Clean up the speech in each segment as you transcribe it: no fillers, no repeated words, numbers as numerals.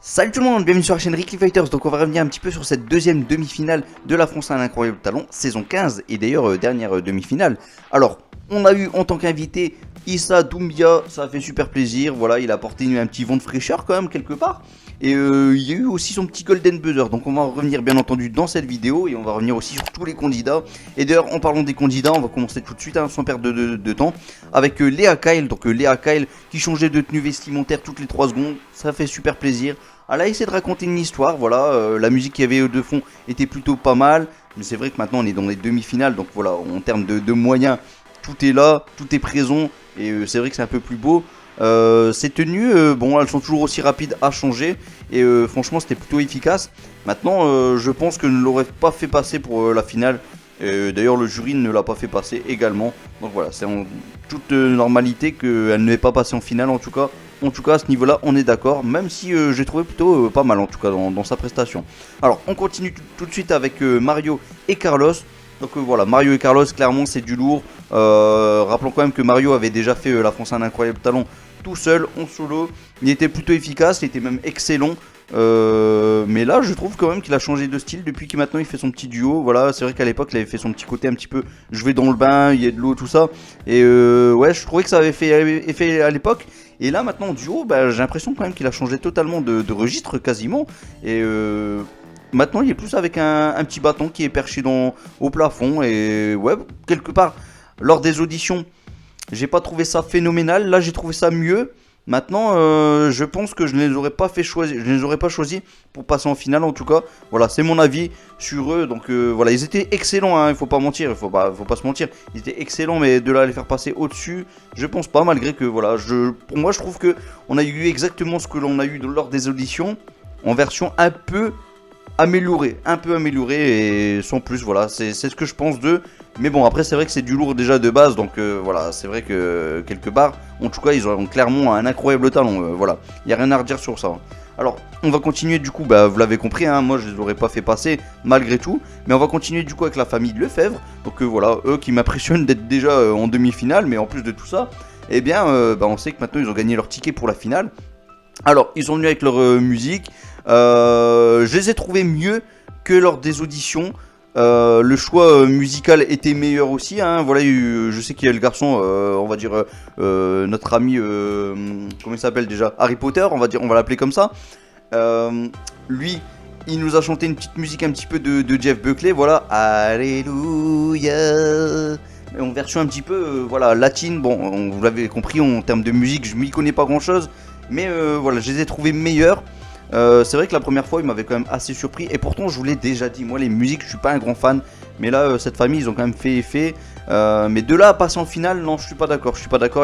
Salut tout le monde, bienvenue sur la chaîne Ricky Fighters. Donc on va revenir un petit peu sur cette deuxième demi-finale de la France à un incroyable talent, saison 15 et d'ailleurs dernière demi-finale. Alors, on a eu en tant qu'invité Issa Doumbia, ça a fait super plaisir, voilà, il a apporté un petit vent de fraîcheur quand même quelque part. Et il y a eu aussi son petit golden buzzer, donc on va revenir bien entendu dans cette vidéo et on va revenir aussi sur tous les candidats. Et d'ailleurs en parlant des candidats, on va commencer tout de suite sans perdre de temps avec Léa Kyle, donc Léa Kyle qui changeait de tenue vestimentaire toutes les 3 secondes, ça fait super plaisir. Elle a essayé de raconter une histoire, voilà, la musique qu'il y avait de fond était plutôt pas mal, mais c'est vrai que maintenant on est dans les demi-finales, donc voilà, en termes de moyens, tout est là, tout est présent, et c'est vrai que c'est un peu plus beau. Ces tenues, bon, elles sont toujours aussi rapides à changer, et franchement c'était plutôt efficace. Maintenant, je pense que ne l'aurait pas fait passer pour la finale, d'ailleurs le jury ne l'a pas fait passer également, donc voilà, c'est en toute normalité qu'elle ne l'ait pas passée en finale en tout cas. En tout cas à ce niveau là on est d'accord, même si j'ai trouvé plutôt pas mal en tout cas dans sa prestation. Alors on continue tout de suite avec Mario et Carlos. Donc voilà, Mario et Carlos clairement c'est du lourd. Rappelons quand même que Mario avait déjà fait la France a un incroyable talent tout seul, en solo. Il était plutôt efficace, il était même excellent. Mais là je trouve quand même qu'il a changé de style depuis que maintenant il fait son petit duo. Voilà, c'est vrai qu'à l'époque il avait fait son petit côté un petit peu je vais dans le bain, il y a de l'eau, tout ça. Et ouais, je trouvais que ça avait fait effet à l'époque. Et là maintenant en duo, bah, j'ai l'impression quand même qu'il a changé totalement de registre quasiment. Et maintenant il est plus avec un petit bâton qui est perché au plafond. Et ouais, quelque part, lors des auditions, j'ai pas trouvé ça phénoménal. Là j'ai trouvé ça mieux. Maintenant, je pense que je ne les aurais pas fait choisir, je ne les aurais pas choisis pour passer en finale en tout cas. Voilà, c'est mon avis sur eux. Donc voilà, ils étaient excellents, hein, il faut pas mentir, faut pas se mentir. Ils étaient excellents, mais de là à les faire passer au-dessus, je pense pas. Malgré que voilà, pour moi, je trouve que on a eu exactement ce que l'on a eu lors des auditions, en version un peu améliorée, et sans plus. Voilà, c'est ce que je pense d'eux. Mais bon, après, c'est vrai que c'est du lourd déjà de base, donc voilà, c'est vrai que quelque part, en tout cas, ils ont clairement un incroyable talent. Voilà, il n'y a rien à redire sur ça. Alors, on va continuer du coup, bah, vous l'avez compris, hein, moi je les aurais pas fait passer malgré tout, mais on va continuer du coup avec la famille Lefebvre. Donc voilà, eux qui m'impressionnent d'être déjà en demi-finale, mais en plus de tout ça, eh bien, bah, on sait que maintenant ils ont gagné leur ticket pour la finale. Alors, ils sont venus avec leur musique, je les ai trouvés mieux que lors des auditions. Le choix musical était meilleur aussi, hein. Voilà, je sais qu'il y a le garçon, on va dire notre ami, comment il s'appelle déjà, Harry Potter, on va l'appeler comme ça. Lui, il nous a chanté une petite musique un petit peu de Jeff Buckley, voilà, Alléluia, en version un petit peu, voilà, latine. Bon, vous l'avez compris, en termes de musique, je m'y connais pas grand chose, mais voilà, je les ai trouvés meilleurs. C'est vrai que la première fois il m'avait quand même assez surpris, et pourtant je vous l'ai déjà dit, moi les musiques je suis pas un grand fan, mais là cette famille ils ont quand même fait effet. Mais de là à passer en finale, non, je suis pas d'accord,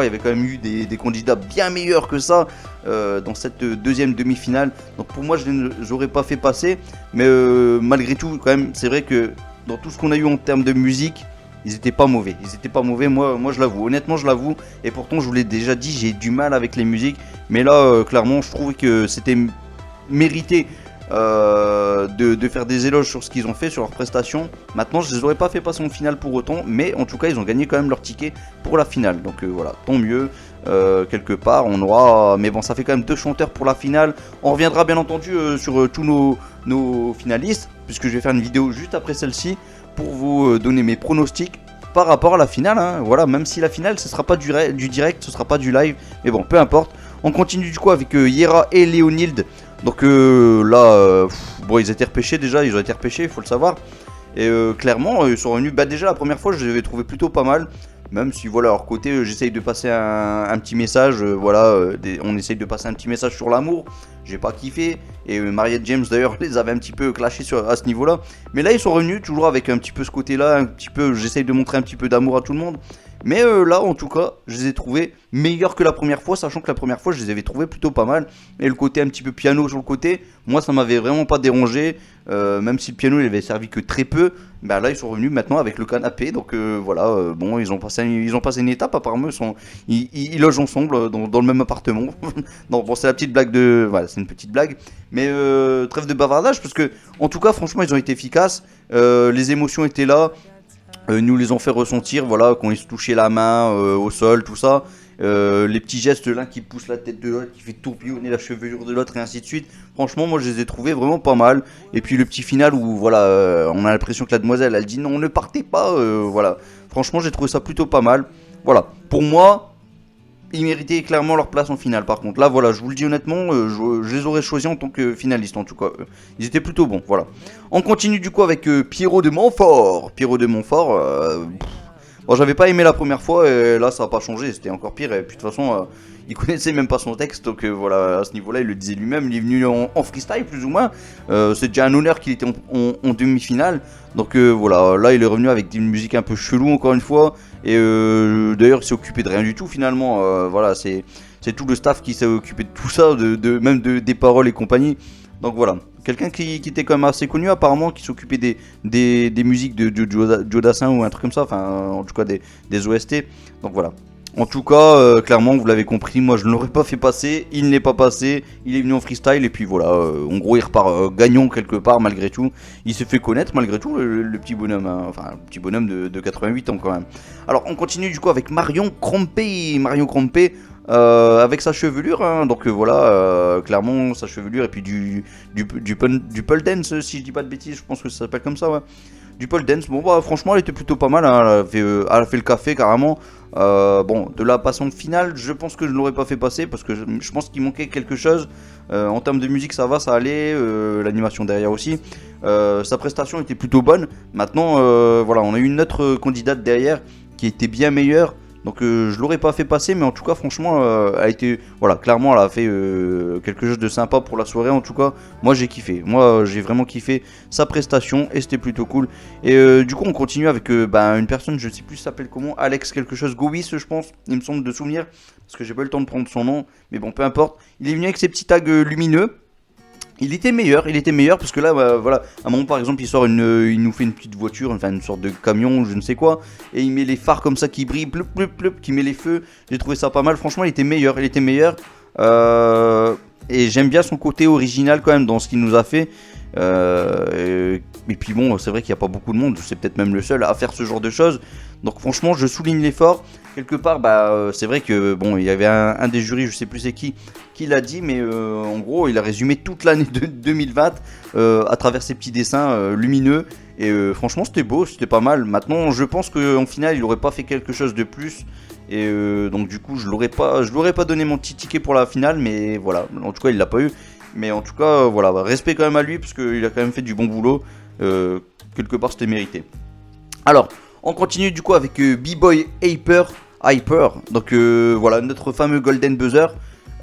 il y avait quand même eu des candidats bien meilleurs que ça dans cette deuxième demi-finale, donc pour moi je ne les aurais pas fait passer. Mais malgré tout quand même, c'est vrai que dans tout ce qu'on a eu en termes de musique, ils étaient pas mauvais, moi je l'avoue, honnêtement je l'avoue. Et pourtant je vous l'ai déjà dit, j'ai du mal avec les musiques, mais là clairement je trouve que c'était mérité de faire des éloges sur ce qu'ils ont fait, sur leur prestation. Maintenant je les aurais pas fait passer en finale pour autant, mais en tout cas ils ont gagné quand même leur ticket pour la finale, donc voilà, tant mieux. Quelque part on aura, mais bon, ça fait quand même 2 chanteurs pour la finale. On reviendra bien entendu sur tous nos finalistes, puisque je vais faire une vidéo juste après celle-ci pour vous donner mes pronostics par rapport à la finale, hein. Voilà, même si la finale ce sera pas du direct, ce sera pas du live, mais bon, peu importe. On continue du coup avec Yera et Léonilde. Donc là, bon, ils étaient repêchés déjà, ils ont été repêchés, il faut le savoir. Et clairement, ils sont revenus. Bah, déjà, la première fois, je les avais trouvés plutôt pas mal. Même si, voilà, à leur côté, j'essaye de passer un petit message. Voilà, on essaye de passer un petit message sur l'amour. J'ai pas kiffé. Et Mariette James, d'ailleurs, les avait un petit peu clashés à ce niveau-là. Mais là, ils sont revenus toujours avec un petit peu ce côté-là. Un petit peu, j'essaye de montrer un petit peu d'amour à tout le monde. Mais là, en tout cas, je les ai trouvés meilleurs que la première fois, sachant que la première fois, je les avais trouvés plutôt pas mal. Et le côté un petit peu piano sur le côté, moi, ça m'avait vraiment pas dérangé. Même si le piano, il avait servi que très peu. Bah là, ils sont revenus maintenant avec le canapé. Donc voilà, bon, ils ont passé une étape. Apparemment, ils logent ensemble dans le même appartement. Non, bon, c'est la petite blague de... Voilà, c'est une petite blague. Mais trêve de bavardage, parce que, en tout cas, franchement, ils ont été efficaces. Les émotions étaient là. Nous les ont fait ressentir, voilà, quand ils se touchaient la main au sol, tout ça. les petits gestes, l'un qui pousse la tête de l'autre, qui fait tourbillonner la chevelure de l'autre et ainsi de suite. Franchement, moi je les ai trouvés vraiment pas mal. Et puis le petit final où voilà, on a l'impression que la demoiselle elle dit non, ne partez pas. Voilà, franchement, j'ai trouvé ça plutôt pas mal. Voilà, pour moi, ils méritaient clairement leur place en finale. Par contre, là, voilà, je vous le dis honnêtement, je les aurais choisis en tant que finalistes en tout cas. Ils étaient plutôt bons, voilà. On continue du coup avec Pierrot de Montfort. Pierrot de Montfort, bon, j'avais pas aimé la première fois et là ça a pas changé, c'était encore pire. Et puis de toute façon, il connaissait même pas son texte, donc voilà, à ce niveau-là, il le disait lui-même. Il est venu en freestyle plus ou moins. C'est déjà un honneur qu'il était en demi-finale. Donc voilà, là il est revenu avec une musique un peu chelou encore une fois. Et d'ailleurs, il s'est occupé de rien du tout finalement. Voilà, c'est tout le staff qui s'est occupé de tout ça, même des paroles et compagnie. Donc voilà, quelqu'un qui était quand même assez connu apparemment, qui s'occupait des musiques de Joe Dassin ou un truc comme ça, enfin en tout cas des OST. Donc voilà. En tout cas, clairement, vous l'avez compris, moi je ne l'aurais pas fait passer, il n'est pas passé, il est venu en freestyle et puis voilà, en gros il repart gagnant quelque part malgré tout. Il s'est fait connaître malgré tout le petit bonhomme, hein, enfin le petit bonhomme de 88 ans quand même. Alors on continue du coup avec Marion Crompé, avec sa chevelure, hein, donc voilà, clairement sa chevelure et puis du pole dance si je dis pas de bêtises, je pense que ça s'appelle comme ça, ouais. Du pole dance, bon bah franchement elle était plutôt pas mal, hein, elle a fait le café carrément. Bon, de la passante finale, je pense que je ne l'aurais pas fait passer parce que je pense qu'il manquait quelque chose. En termes de musique, ça va, ça allait. L'animation derrière aussi. Sa prestation était plutôt bonne. Maintenant, voilà, on a eu une autre candidate derrière qui était bien meilleure. Donc je l'aurais pas fait passer, mais en tout cas franchement elle a été, voilà, clairement elle a fait quelque chose de sympa pour la soirée. En tout cas moi j'ai kiffé, moi j'ai vraiment kiffé sa prestation et c'était plutôt cool. Et du coup on continue avec une personne, je sais plus s'appelle comment, Alex quelque chose, Gowis je pense, il me semble de souvenir, parce que j'ai pas eu le temps de prendre son nom, mais bon peu importe. Il est venu avec ses petits tags lumineux. Il était meilleur parce que là, voilà, à un moment par exemple, il nous fait une petite voiture, enfin une sorte de camion, je ne sais quoi, et il met les phares comme ça qui brillent, ploup, ploup, ploup, qui met les feux. J'ai trouvé ça pas mal, franchement, il était meilleur. Et j'aime bien son côté original quand même dans ce qu'il nous a fait. Et puis bon, c'est vrai qu'il n'y a pas beaucoup de monde, c'est peut-être même le seul à faire ce genre de choses. Donc franchement, je souligne l'effort. Quelque part, c'est vrai que bon, il y avait un des jurys, je sais plus c'est qui l'a dit, mais en gros, il a résumé toute l'année de 2020 à travers ses petits dessins lumineux. Et franchement, c'était beau, c'était pas mal. Maintenant, je pense qu'en finale, il n'aurait pas fait quelque chose de plus. Et donc du coup, je l'aurais pas donné mon petit ticket pour la finale, mais voilà. En tout cas, il l'a pas eu. Mais en tout cas, voilà, respect quand même à lui parce qu'il a quand même fait du bon boulot. Quelque part, c'était mérité. Alors, on continue du coup avec B-Boy Hyper. Donc voilà, notre fameux Golden Buzzer.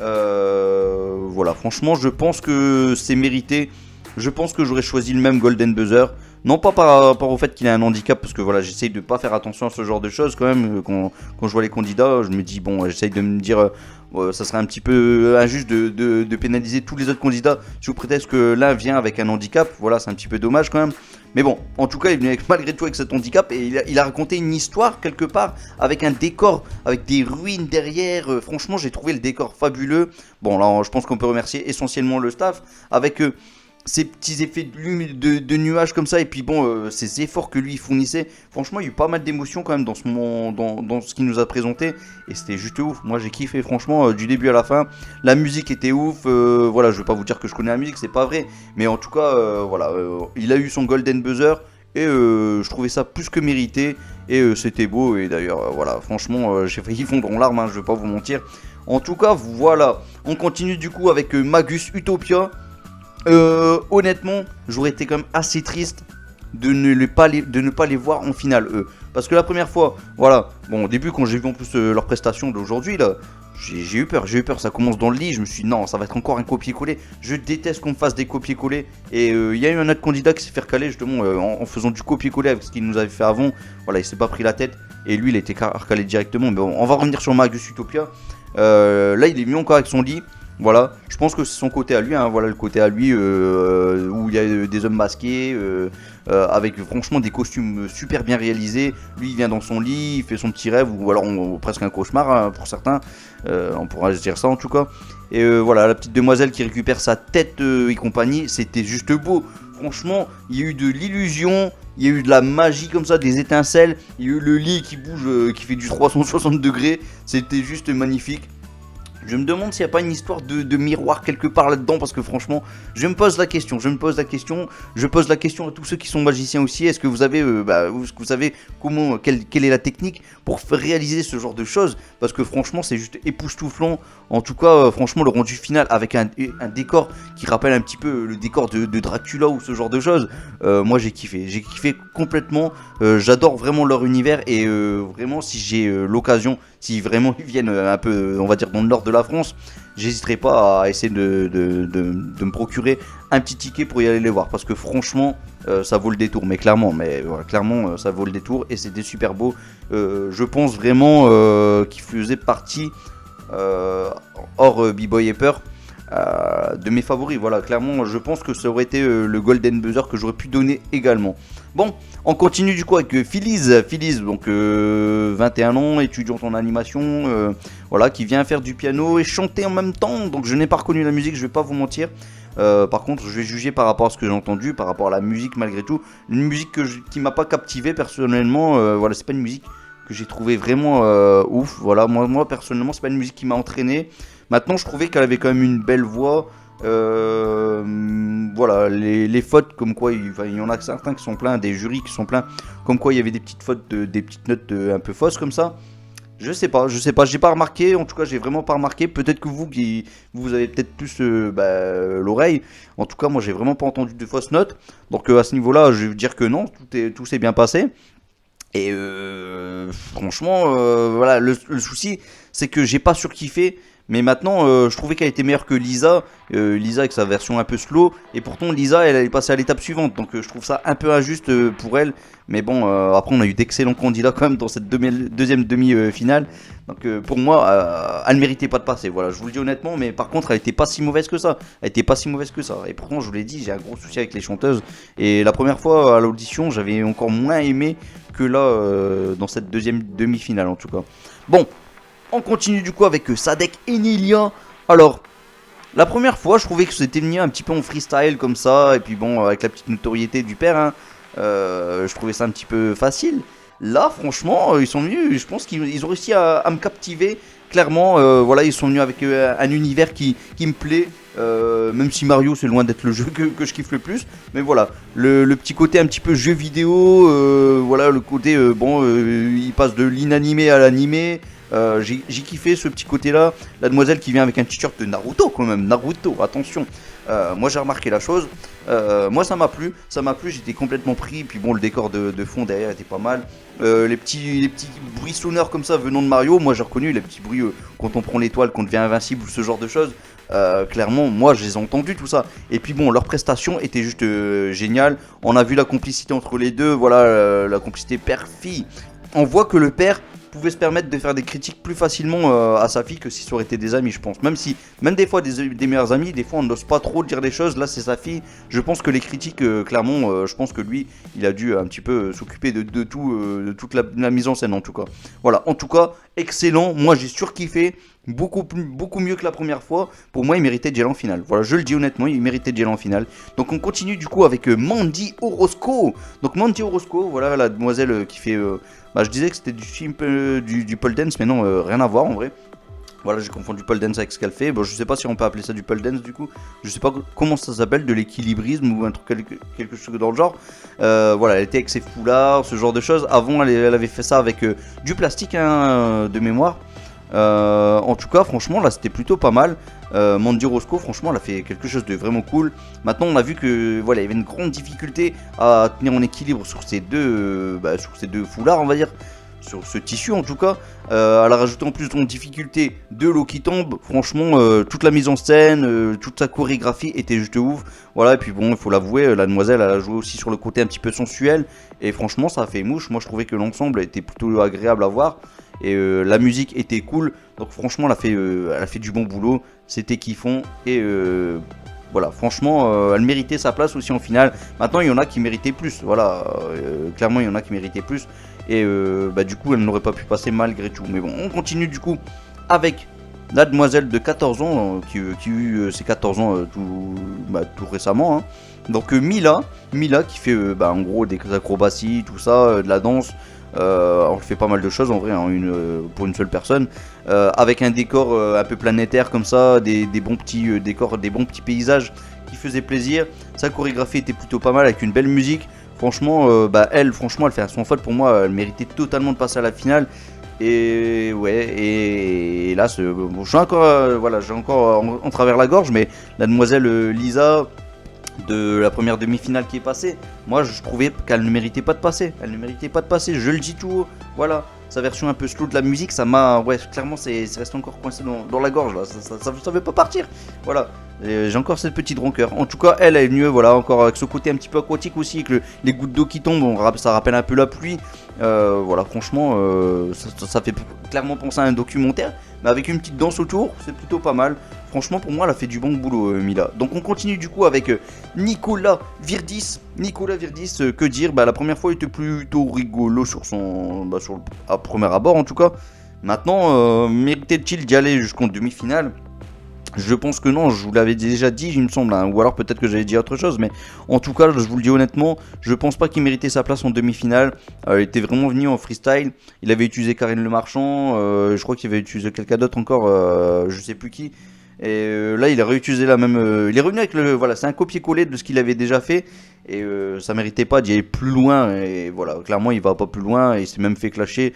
Voilà, franchement, je pense que c'est mérité. Je pense que j'aurais choisi le même Golden Buzzer. Non pas par rapport au fait qu'il a un handicap, parce que voilà, j'essaye de pas faire attention à ce genre de choses quand même. Quand je vois les candidats, je me dis, bon, j'essaye de me dire, ça serait un petit peu injuste de pénaliser tous les autres candidats sous prétexte que l'un vient avec un handicap. Voilà, c'est un petit peu dommage quand même. Mais bon, en tout cas, il est venu malgré tout avec cet handicap et il a raconté une histoire quelque part avec un décor, avec des ruines derrière. Franchement, j'ai trouvé le décor fabuleux. Bon, là, je pense qu'on peut remercier essentiellement le staff avec ces petits effets de nuages comme ça et puis bon ces efforts que lui fournissait. Franchement il y a eu pas mal d'émotions quand même dans ce qu'il nous a présenté et c'était juste ouf. Moi j'ai kiffé franchement du début à la fin. La musique était ouf. Voilà, je vais pas vous dire que je connais la musique, c'est pas vrai, mais en tout cas voilà, il a eu son Golden Buzzer et je trouvais ça plus que mérité et c'était beau. Et d'ailleurs voilà, franchement j'ai failli fondre en larmes, hein, je vais pas vous mentir. En tout cas voilà, on continue du coup avec Magus Utopia. Honnêtement, j'aurais été quand même assez triste de ne pas les voir en finale, eux. Parce que la première fois, voilà, bon, au début, quand j'ai vu en plus leur prestation d'aujourd'hui, là, j'ai eu peur, ça commence dans le lit, je me suis dit, non, ça va être encore un copier-coller. Je déteste qu'on me fasse des copier-coller. Et il y a eu un autre candidat qui s'est fait recaler, justement, en faisant du copier-coller avec ce qu'il nous avait fait avant. Voilà, il s'est pas pris la tête. Et lui, il a été recalé directement. Mais bon, on va revenir sur Magus Utopia. Là, il est venu encore avec son lit. Voilà, je pense que c'est son côté à lui, hein, voilà le côté à lui où il y a des hommes masqués, avec franchement des costumes super bien réalisés. Lui il vient dans son lit, il fait son petit rêve, ou alors presque un cauchemar hein, pour certains, on pourra se dire ça en tout cas. Et voilà, la petite demoiselle qui récupère sa tête et compagnie, c'était juste beau. Franchement, il y a eu de l'illusion, il y a eu de la magie comme ça, des étincelles, il y a eu le lit qui bouge, qui fait du 360 degrés, c'était juste magnifique. Je me demande s'il n'y a pas une histoire de miroir quelque part là-dedans, parce que franchement, je pose la question à tous ceux qui sont magiciens aussi. Est-ce que vous avez, comment, quelle est la technique pour réaliser ce genre de choses? Parce que franchement, c'est juste époustouflant. En tout cas, franchement, le rendu final avec un décor qui rappelle un petit peu le décor de Dracula ou ce genre de choses. Moi, j'ai kiffé complètement. J'adore vraiment leur univers et vraiment, si j'ai l'occasion, si vraiment ils viennent un peu, on va dire, dans le nord de la France, j'hésiterai pas à essayer de me procurer un petit ticket pour y aller les voir, parce que franchement ça vaut le détour, mais voilà, clairement ça vaut le détour et c'était super beau. Je pense vraiment qu'il faisait partie hors B-Boy et Peur de mes favoris. Voilà, clairement je pense que ça aurait été le Golden Buzzer que j'aurais pu donner également. Bon, on continue du coup avec Phyllis, donc 21 ans, étudiante en animation, voilà, qui vient faire du piano et chanter en même temps. Donc je n'ai pas reconnu la musique, je vais pas vous mentir. Par contre, je vais juger par rapport à ce que j'ai entendu, par rapport à la musique malgré tout. Une musique qui m'a pas captivé personnellement. Voilà, c'est pas une musique que j'ai trouvé vraiment ouf. Voilà, moi personnellement, c'est pas une musique qui m'a entraîné. Maintenant, je trouvais qu'elle avait quand même une belle voix. Voilà, les fautes, comme quoi il y en a certains qui sont pleins, des jurys qui sont pleins, comme quoi il y avait des petites fautes, des petites notes un peu fausses comme ça. Je sais pas, j'ai pas remarqué, en tout cas j'ai vraiment pas remarqué. Peut-être que vous avez peut-être plus l'oreille. En tout cas, moi j'ai vraiment pas entendu de fausses notes. Donc à ce niveau-là, je vais vous dire que non, tout s'est bien passé. Et franchement, voilà, le souci, c'est que j'ai pas surkiffé. Mais maintenant, je trouvais qu'elle était meilleure que Lisa. Lisa avec sa version un peu slow. Et pourtant, Lisa, elle est passée à l'étape suivante. Donc, je trouve ça un peu injuste pour elle. Mais bon, après, on a eu d'excellents candidats quand même dans cette deuxième demi-finale. Donc, pour moi, elle ne méritait pas de passer. Voilà, je vous le dis honnêtement. Mais par contre, elle était pas si mauvaise que ça. Et pourtant, je vous l'ai dit, j'ai un gros souci avec les chanteuses. Et la première fois à l'audition, j'avais encore moins aimé que là, dans cette deuxième demi-finale en tout cas. Bon. On continue du coup avec Sadek et Nelia. Alors, la première fois, je trouvais que c'était venu un petit peu en freestyle comme ça. Et puis bon, avec la petite notoriété du père, hein, je trouvais ça un petit peu facile. Là, franchement, ils sont venus, je pense qu'ils ont réussi à me captiver. Clairement, voilà, ils sont venus avec un univers qui me plaît. Même si Mario, c'est loin d'être le jeu que je kiffe le plus. Mais voilà, le petit côté un petit peu jeu vidéo. Voilà, le côté, il passe de l'inanimé à l'animé. J'ai kiffé ce petit côté là. La demoiselle qui vient avec un t-shirt de Naruto quand même. Naruto, attention. Moi j'ai remarqué la chose. Moi ça m'a plu, j'étais complètement pris. Puis bon, le décor de fond derrière était pas mal. Les petits bruits sonores comme ça venant de Mario, moi j'ai reconnu les petits bruits quand on prend l'étoile, qu'on devient invincible ou ce genre de choses. Clairement, moi je les ai entendus tout ça. Et puis bon, leur prestation était juste géniale. On a vu la complicité entre les deux. Voilà, la complicité père-fille. On voit que le père pouvait se permettre de faire des critiques plus facilement à sa fille que si ça aurait été des amis, je pense. Même des fois des meilleurs amis, des fois on n'ose pas trop dire des choses. Là c'est sa fille. Je pense que les critiques, clairement, je pense que lui, il a dû un petit peu s'occuper de tout, de toute la mise en scène en tout cas. Voilà, en tout cas, excellent. Moi j'ai surkiffé. Beaucoup mieux que la première fois. Pour moi, il méritait de aller en finale. Voilà, je le dis honnêtement, il méritait de aller en finale. Donc on continue du coup avec Mandy Orozco. Donc Mandy Orozco, voilà la demoiselle qui fait... je disais que c'était du film du pole dance, mais non, rien à voir en vrai. Voilà, j'ai confondu pole dance avec ce qu'elle fait. Bon, je sais pas si on peut appeler ça du pole dance du coup. Je sais pas comment ça s'appelle, de l'équilibrisme ou un truc quelque chose dans le genre. Voilà, elle était avec ses foulards, ce genre de choses. Avant, elle avait fait ça avec du plastique hein, de mémoire. En tout cas, franchement, là c'était plutôt pas mal. Mandy Orozco, franchement, elle a fait quelque chose de vraiment cool. Maintenant, on a vu que voilà, il y avait une grande difficulté à tenir en équilibre sur ces deux foulards, on va dire, sur ce tissu en tout cas. Elle a rajouté en plus une difficulté de l'eau qui tombe. Franchement, toute la mise en scène, toute sa chorégraphie était juste ouf. Voilà, et puis bon, il faut l'avouer, la demoiselle, elle a joué aussi sur le côté un petit peu sensuel. Et franchement, ça a fait mouche. Moi, je trouvais que l'ensemble était plutôt agréable à voir. et la musique était cool. Donc franchement elle a fait du bon boulot, c'était kiffant et voilà, franchement elle méritait sa place aussi en finale. Maintenant il y en a qui méritaient plus, voilà, clairement il y en a qui méritaient plus et du coup elle n'aurait pas pu passer malgré tout. Mais bon, on continue du coup avec la demoiselle de 14 ans qui a eu ses 14 ans tout récemment, hein. Donc Mila qui fait en gros des acrobaties, tout ça, de la danse. On fait pas mal de choses en vrai, hein, pour une seule personne, avec un décor un peu planétaire comme ça, des bons petits décors, des bons petits paysages qui faisaient plaisir. Sa chorégraphie était plutôt pas mal avec une belle musique. Franchement, elle fait un son folle pour moi, elle méritait totalement de passer à la finale. Et ouais, et là, bon, j'ai encore en travers la gorge, mais la demoiselle Lisa de la première demi-finale qui est passée, moi je trouvais qu'elle ne méritait pas de passer. Elle ne méritait pas de passer, je le dis tout haut. Voilà, sa version un peu slow de la musique, ça m'a. Ouais, clairement, c'est resté encore coincé dans la gorge là. Ça veut pas partir. Voilà, j'ai encore cette petite rancœur. En tout cas, elle est venue, voilà, encore avec ce côté un petit peu aquatique aussi, avec les gouttes d'eau qui tombent, ça rappelle un peu la pluie. Voilà, franchement, ça fait clairement penser à un documentaire, mais avec une petite danse autour, c'est plutôt pas mal. Franchement, pour moi, elle a fait du bon boulot, Mila. Donc, on continue du coup avec Nicolas Virdis. Que dire, la première fois, il était plutôt rigolo à premier abord, en tout cas. Maintenant, méritait-il d'y aller jusqu'en demi-finale? Je pense que non, je vous l'avais déjà dit, il me semble, hein. Ou alors peut-être que j'avais dit autre chose, mais en tout cas, je vous le dis honnêtement, je pense pas qu'il méritait sa place en demi-finale. Il était vraiment venu en freestyle, il avait utilisé Karine Le Marchand, je crois qu'il avait utilisé quelqu'un d'autre encore, je sais plus qui. Et là, il a réutilisé la même. Il est revenu avec voilà, c'est un copier-coller de ce qu'il avait déjà fait. Et ça méritait pas d'y aller plus loin. Et voilà, clairement, il va pas plus loin. Et il s'est même fait clasher.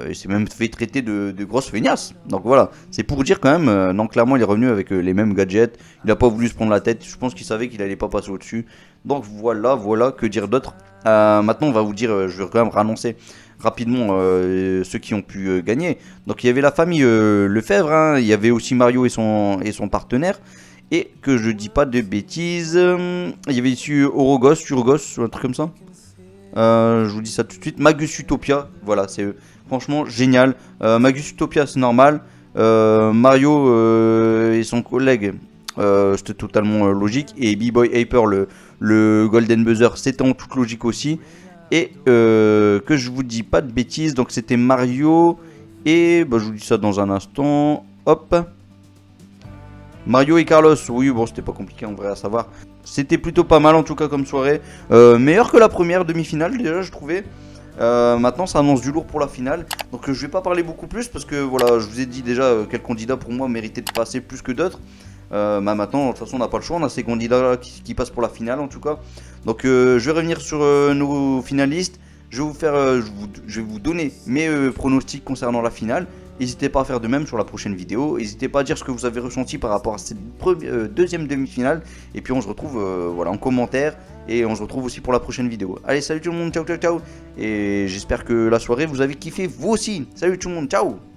Il s'est même fait traiter de grosse feignasse. Donc voilà, c'est pour dire quand même. Non, clairement, il est revenu avec les mêmes gadgets. Il a pas voulu se prendre la tête. Je pense qu'il savait qu'il allait pas passer au-dessus. Donc voilà, que dire d'autre. Maintenant, on va vous dire. Je vais quand même annoncer rapidement ceux qui ont pu gagner. Donc il y avait la famille Lefebvre, hein, il y avait aussi Mario et son partenaire. Et que je dis pas de bêtises, il y avait ici Urgos, un truc comme ça. Je vous dis ça tout de suite. Magus Utopia, voilà, c'est franchement génial. Magus Utopia, c'est normal. Mario et son collègue, c'était totalement logique. Et B-Boy Hyper, le Golden Buzzer, c'était en toute logique aussi. Et que je vous dis pas de bêtises, donc c'était Mario. Et je vous dis ça dans un instant. Hop. Mario et Carlos, oui, bon, c'était pas compliqué en vrai à savoir. C'était plutôt pas mal en tout cas comme soirée. Meilleur que la première demi-finale, déjà, je trouvais. Maintenant, ça annonce du lourd pour la finale. Donc, je vais pas parler beaucoup plus parce que voilà, je vous ai dit déjà quel candidat pour moi méritait de passer plus que d'autres. Maintenant, de toute façon, on n'a pas le choix. On a ces candidats qui passent pour la finale en tout cas. Donc, je vais revenir sur nos finalistes. Je vais vous donner mes pronostics concernant la finale. N'hésitez pas à faire de même sur la prochaine vidéo. N'hésitez pas à dire ce que vous avez ressenti par rapport à cette deuxième demi-finale. Et puis on se retrouve en commentaire. Et on se retrouve aussi pour la prochaine vidéo. Allez, salut tout le monde, ciao ciao ciao. Et j'espère que la soirée vous avez kiffé vous aussi. Salut tout le monde, ciao.